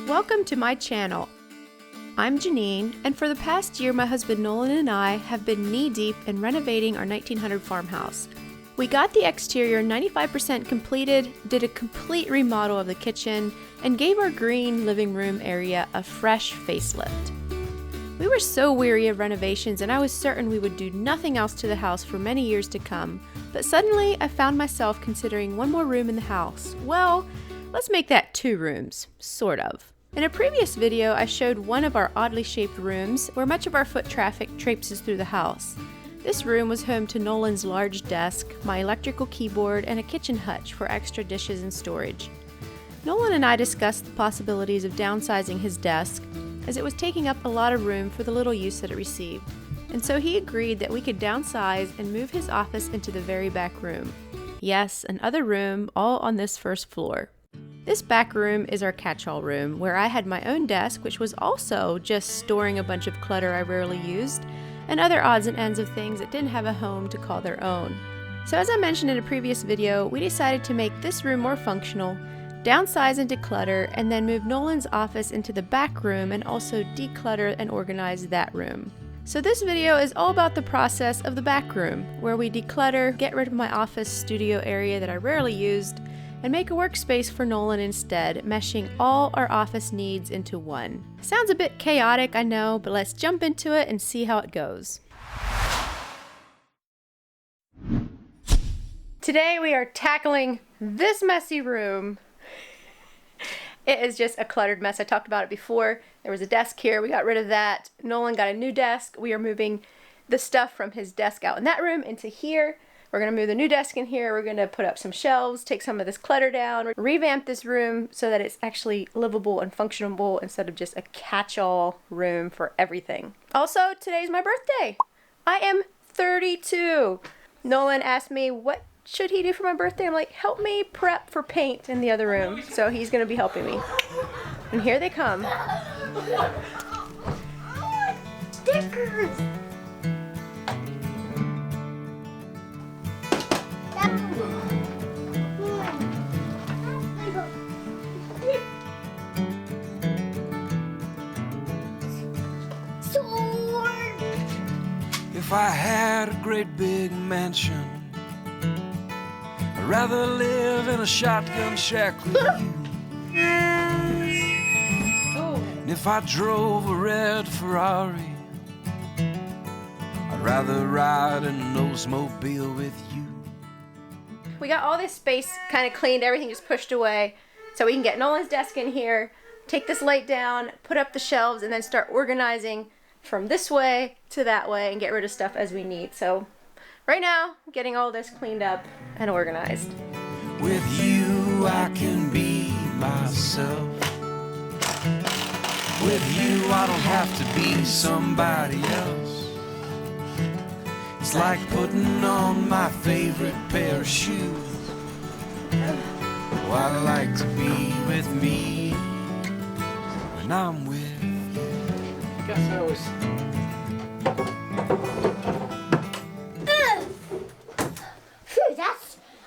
Welcome to my channel. I'm Janine, and for the past year my husband Nolan and I have been knee-deep in renovating our 1900 farmhouse. We got the exterior 95% completed, did a complete remodel of the kitchen, and gave our green living room area a fresh facelift. We were so weary of renovations and I was certain we would do nothing else to the house for many years to come, but suddenly I found myself considering one more room in the house. Well, let's make that 2 rooms, sort of. In a previous video, I showed one of our oddly shaped rooms where much of our foot traffic traipses through the house. This room was home to Nolan's large desk, my electrical keyboard, and a kitchen hutch for extra dishes and storage. Nolan and I discussed the possibilities of downsizing his desk, as it was taking up a lot of room for the little use that it received. And so he agreed that we could downsize and move his office into the very back room. Yes, another room, all on this first floor. This back room is our catch-all room, where I had my own desk, which was also just storing a bunch of clutter I rarely used, and other odds and ends of things that didn't have a home to call their own. So as I mentioned in a previous video, we decided to make this room more functional, downsize and declutter, and then move Nolan's office into the back room and also declutter and organize that room. So this video is all about the process of the back room, where we declutter, get rid of my office studio area that I rarely used, and make a workspace for Nolan instead, meshing all our office needs into one. Sounds a bit chaotic, I know, but let's jump into it and see how it goes. Today we are tackling this messy room. It is just a cluttered mess. I talked about it before. There was a desk here, we got rid of that. Nolan got a new desk. We are moving the stuff from his desk out in that room into here. We're going to move the new desk in here, we're going to put up some shelves, take some of this clutter down, revamp this room so that it's actually livable and functionable instead of just a catch-all room for everything. Also, today's my birthday. I am 32. Nolan asked me what should he do for my birthday. I'm like, help me prep for paint in the other room. So he's going to be helping me. And here they come. Stickers! If I had a great big mansion, I'd rather live in a shotgun shack with you. And if I drove a red Ferrari, I'd rather ride in an Oldsmobile with you. We got all this space kind of cleaned, everything just pushed away, so we can get Nolan's desk in here, take this light down, put up the shelves, and then start organizing from this way to that way and get rid of stuff as we need. So right now, getting all this cleaned up and organized. With you I can be myself. With you I don't have to be somebody else. It's like putting on my favorite pair of shoes. Oh, I like to be with me when I'm with. I guess I was. Phew,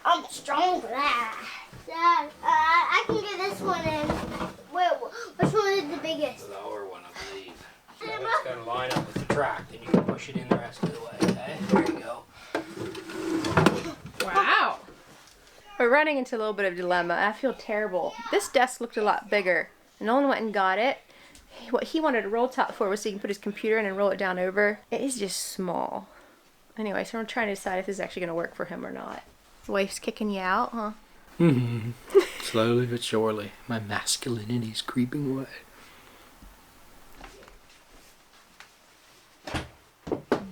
I'm strong for that. Dad, I can get this one in. Wait, which one is the biggest? The lower one, I believe. So it's got to line up with the track, then you can push it in the rest of the way, okay? There you go. Wow! We're running into a little bit of a dilemma. I feel terrible. This desk looked a lot bigger. Nolan went and got it. What he wanted a roll top for was so he can put his computer in and roll it down over. It is just small. Anyway, so I'm trying to decide if this is actually going to work for him or not. Wife's kicking you out, huh? Slowly but surely, my masculinity's creeping away.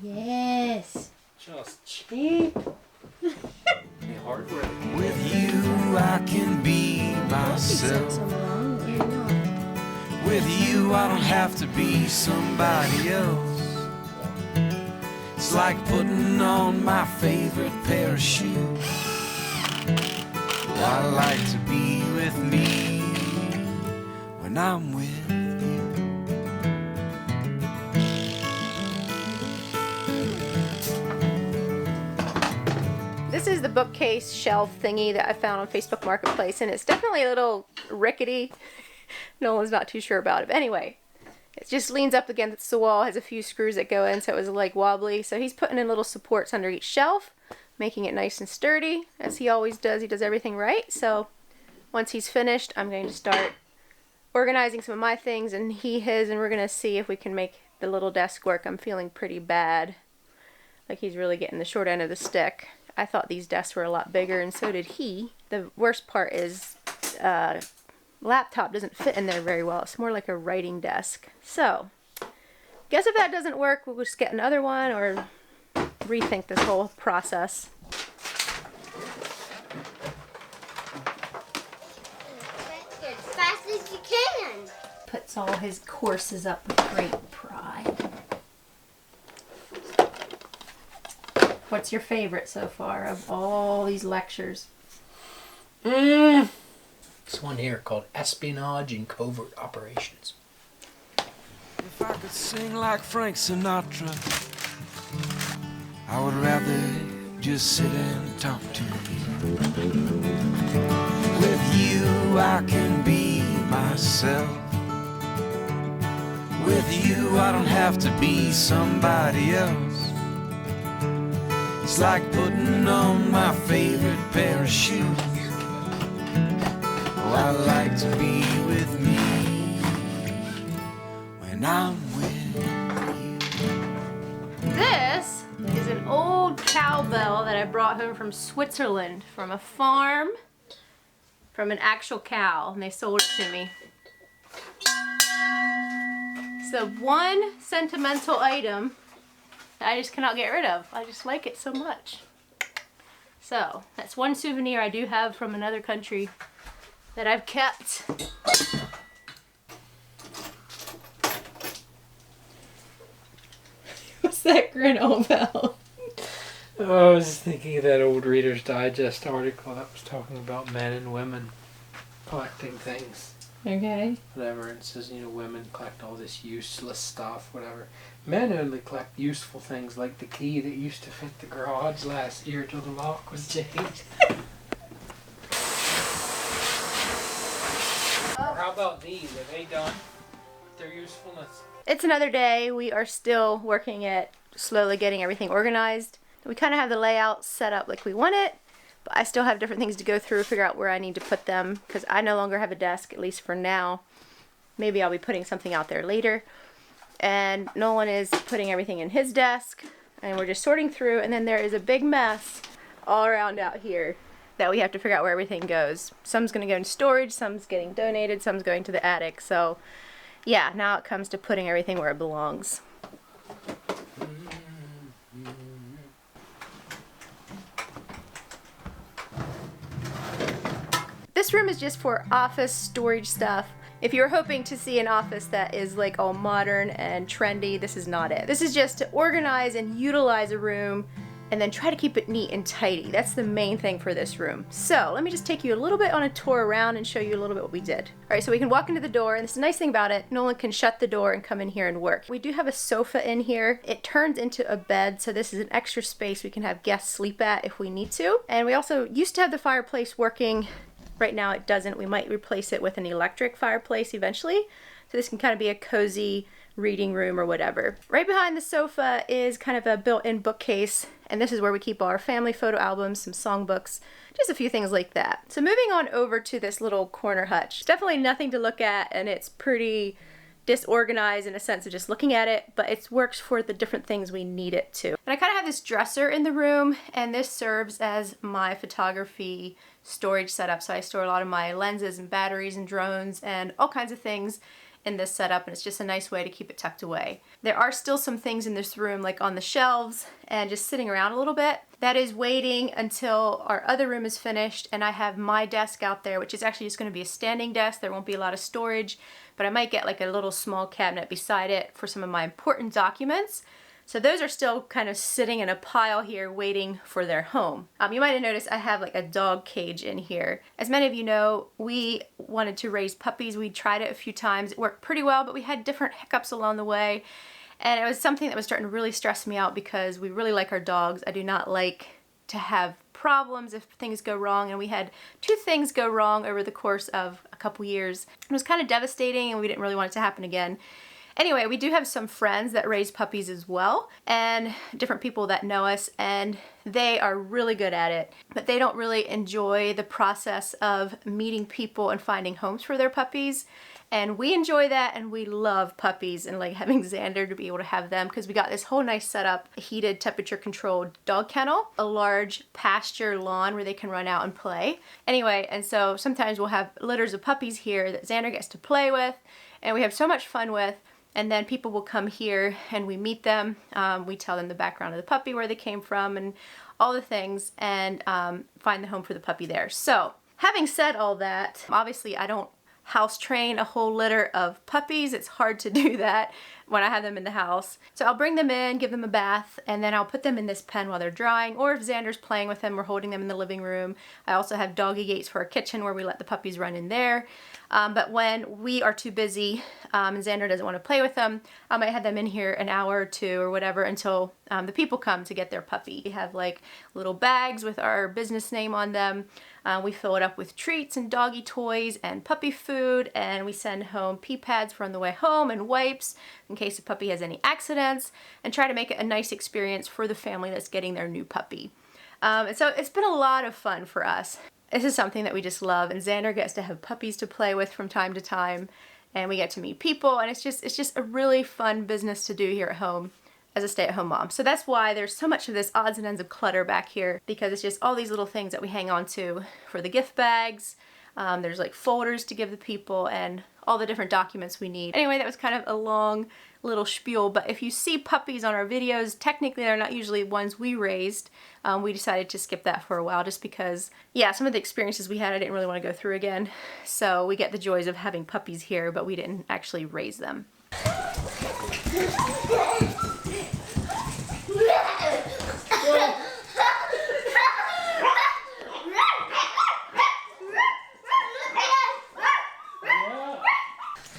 Yes. Just cheap. Any hardware. With you I can be myself. With you I don't have to be somebody else. It's like putting on my favorite pair of shoes. Oh, I like to be with me when I'm with you. This is the bookcase shelf thingy that I found on Facebook Marketplace, and it's definitely a little rickety. Nolan's not too sure about it. But anyway, it just leans up against the wall, has a few screws that go in, so it was like wobbly. So he's putting in little supports under each shelf, making it nice and sturdy, as he always does. He does everything right. So once he's finished, I'm going to start organizing some of my things and he his, and we're going to see if we can make the little desk work. I'm feeling pretty bad. Like he's really getting the short end of the stick. I thought these desks were a lot bigger, and so did he. The worst part is laptop doesn't fit in there very well. It's more like a writing desk. So, guess if that doesn't work, we'll just get another one or rethink this whole process. As fast as you can. Puts all his courses up with great pride. What's your favorite so far of all these lectures? This one here called Espionage and Covert Operations. If I could sing like Frank Sinatra, I would rather just sit and talk to you. With you I can be myself. With you I don't have to be somebody else. It's like putting on my favorite pair of shoes. Oh, I like to be with me when I'm with you. This is an old cowbell that I brought home from Switzerland, from a farm, from an actual cow, and they sold it to me. So one sentimental item that I just cannot get rid of. I just like it so much. So that's one souvenir I do have from another country that I've kept. What's that grin all about? Oh, I was thinking of that old Reader's Digest article that was talking about men and women collecting things. Okay. Whatever, it says, you know, women collect all this useless stuff, whatever. Men only collect useful things like the key that used to fit the garage last year till the lock was changed. Or how about these? Are they done with their usefulness? It's another day. We are still working at slowly getting everything organized. We kind of have the layout set up like we want it, but I still have different things to go through, figure out where I need to put them, because I no longer have a desk, at least for now. Maybe I'll be putting something out there later. And Nolan is putting everything in his desk, and we're just sorting through, and then there is a big mess all around out here that we have to figure out where everything goes. Some's going to go in storage, some's getting donated, some's going to the attic. So yeah, now it comes to putting everything where it belongs. This room is just for office storage stuff. If you're hoping to see an office that is like all modern and trendy, this is not it. This is just to organize and utilize a room and then try to keep it neat and tidy. That's the main thing for this room. So let me just take you a little bit on a tour around and show you a little bit what we did. All right, so we can walk into the door, and this is the nice thing about it, Nolan can shut the door and come in here and work. We do have a sofa in here. It turns into a bed, so this is an extra space we can have guests sleep at if we need to. And we also used to have the fireplace working. Right now it doesn't. We might replace it with an electric fireplace eventually. So this can kind of be a cozy reading room or whatever. Right behind the sofa is kind of a built-in bookcase, and this is where we keep all our family photo albums, some songbooks, just a few things like that. So moving on over to this little corner hutch. Definitely nothing to look at, and it's pretty disorganized in a sense of just looking at it, but it works for the different things we need it to. And I kind of have this dresser in the room, and this serves as my photography storage setup. So I store a lot of my lenses and batteries and drones and all kinds of things in this setup, and it's just a nice way to keep it tucked away. There are still some things in this room like on the shelves and just sitting around a little bit. That is waiting until our other room is finished, and I have my desk out there, which is actually just going to be a standing desk. There won't be a lot of storage, but I might get like a little small cabinet beside it for some of my important documents. So those are still kind of sitting in a pile here waiting for their home. You might have noticed I have like a dog cage in here. As many of you know, we wanted to raise puppies. We tried it a few times. It worked pretty well, but we had different hiccups along the way. And it was something that was starting to really stress me out because we really like our dogs. I do not like to have problems if things go wrong, and we had 2 things go wrong over the course of a couple years. It was kind of devastating, and we didn't really want it to happen again. Anyway, we do have some friends that raise puppies as well, and different people that know us, and they are really good at it, but they don't really enjoy the process of meeting people and finding homes for their puppies. And we enjoy that, and we love puppies and like having Xander to be able to have them, because we got this whole nice setup, a heated, temperature controlled dog kennel, a large pasture lawn where they can run out and play. Anyway, and so sometimes we'll have litters of puppies here that Xander gets to play with, and we have so much fun with. And then people will come here and we meet them. We tell them the background of the puppy, where they came from, and all the things, and find the home for the puppy there. So having said all that, obviously I don't house train a whole litter of puppies. It's hard to do that when I have them in the house. So I'll bring them in, give them a bath, and then I'll put them in this pen while they're drying, or if Xander's playing with them, we're holding them in the living room. I also have doggy gates for our kitchen where we let the puppies run in there. But when we are too busy and Xander doesn't want to play with them, I might have them in here an hour or 2 or whatever until the people come to get their puppy. We have like little bags with our business name on them. We fill it up with treats and doggy toys and puppy food, and we send home pee pads for on the way home and wipes in case the puppy has any accidents, and try to make it a nice experience for the family that's getting their new puppy. And so it's been a lot of fun for us. This is something that we just love, and Xander gets to have puppies to play with from time to time, and we get to meet people, and it's just a really fun business to do here at home as a stay-at-home mom. So that's why there's so much of this odds and ends of clutter back here, because it's just all these little things that we hang on to for the gift bags. There's like folders to give the people and all the different documents we need. Anyway, that was kind of a long little spiel, but if you see puppies on our videos, technically they're not usually ones we raised. We decided to skip that for a while just because, yeah, some of the experiences we had I didn't really want to go through again. So we get the joys of having puppies here, but we didn't actually raise them.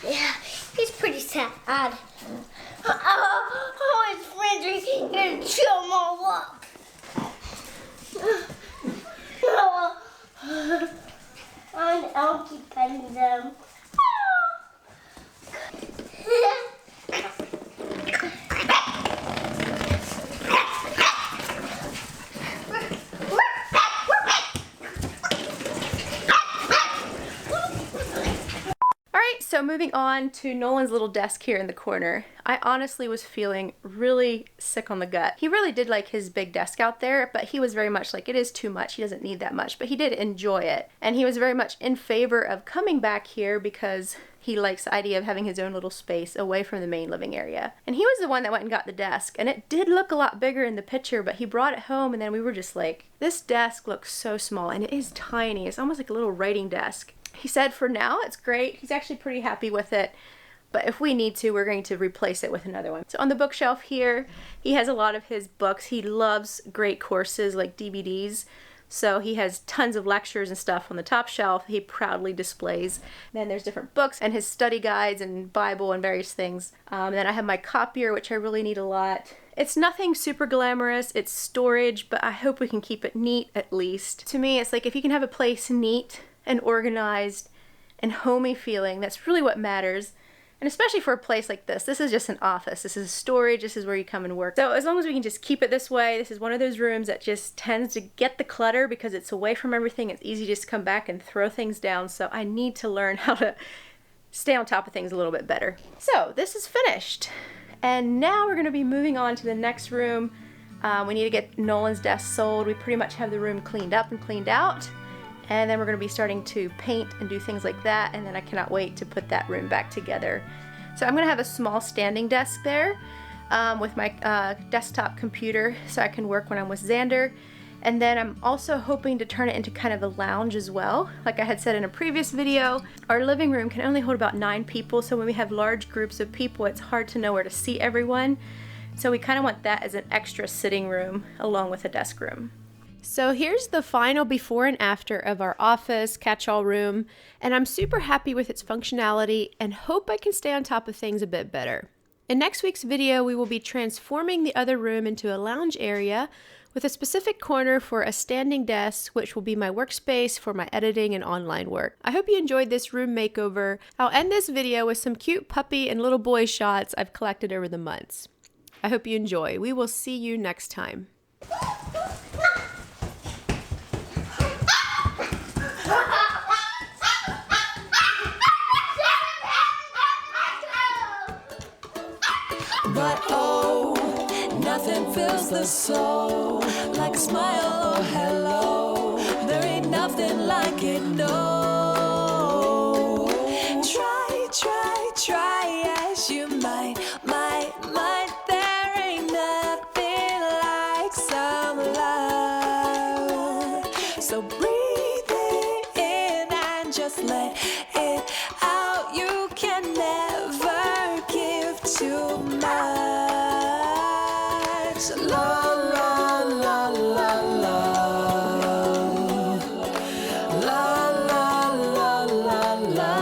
Yeah, he's pretty sad. Oh, his friends are gonna chew him all up. And I'll keep petting them. So moving on to Nolan's little desk here in the corner. I honestly was feeling really sick on the gut. He really did like his big desk out there, but he was very much like, it is too much, he doesn't need that much, but he did enjoy it. And he was very much in favor of coming back here because he likes the idea of having his own little space away from the main living area. And he was the one that went and got the desk, and it did look a lot bigger in the picture, but he brought it home, and then we were just like, this desk looks so small, and it is tiny. It's almost like a little writing desk. He said for now it's great. He's actually pretty happy with it, but if we need to, we're going to replace it with another one. So on the bookshelf here, he has a lot of his books. He loves great courses like DVDs, so he has tons of lectures and stuff on the top shelf he proudly displays. Then there's different books and his study guides and Bible and various things. Then I have my copier, which I really need a lot. It's nothing super glamorous, it's storage, but I hope we can keep it neat at least. To me, it's like if you can have a place neat and organized and homey feeling, that's really what matters. And especially for a place like this. This is just an office. This is storage. This is where you come and work. So as long as we can just keep it this way, this is one of those rooms that just tends to get the clutter because it's away from everything. It's easy just to come back and throw things down. So I need to learn how to stay on top of things a little bit better. So this is finished. And now we're going to be moving on to the next room. We need to get Nolan's desk sold. We pretty much have the room cleaned up and cleaned out. And then we're going to be starting to paint and do things like that, and then I cannot wait to put that room back together. So I'm going to have a small standing desk there with my desktop computer so I can work when I'm with Xander. And then I'm also hoping to turn it into kind of a lounge as well. Like I had said in a previous video, our living room can only hold about 9 people, so when we have large groups of people, it's hard to know where to seat everyone. So we kind of want that as an extra sitting room along with a desk room. So here's the final before and after of our office catch-all room, and I'm super happy with its functionality and hope I can stay on top of things a bit better. In next week's video, we will be transforming the other room into a lounge area with a specific corner for a standing desk, which will be my workspace for my editing and online work. I hope you enjoyed this room makeover. I'll end this video with some cute puppy and little boy shots I've collected over the months. I hope you enjoy. We will see you next time. But oh, nothing fills the soul like a smile or hello. There ain't nothing like it, no. Try as you might. There ain't nothing like some love. So breathe it in and just let it out. You can never give too much. La la la la la. La la la la la.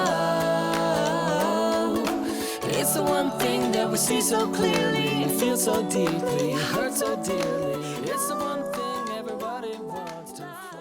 It's the one thing that we see so clearly and feel so deeply, hurt so dearly. It's the one thing everybody wants to feel.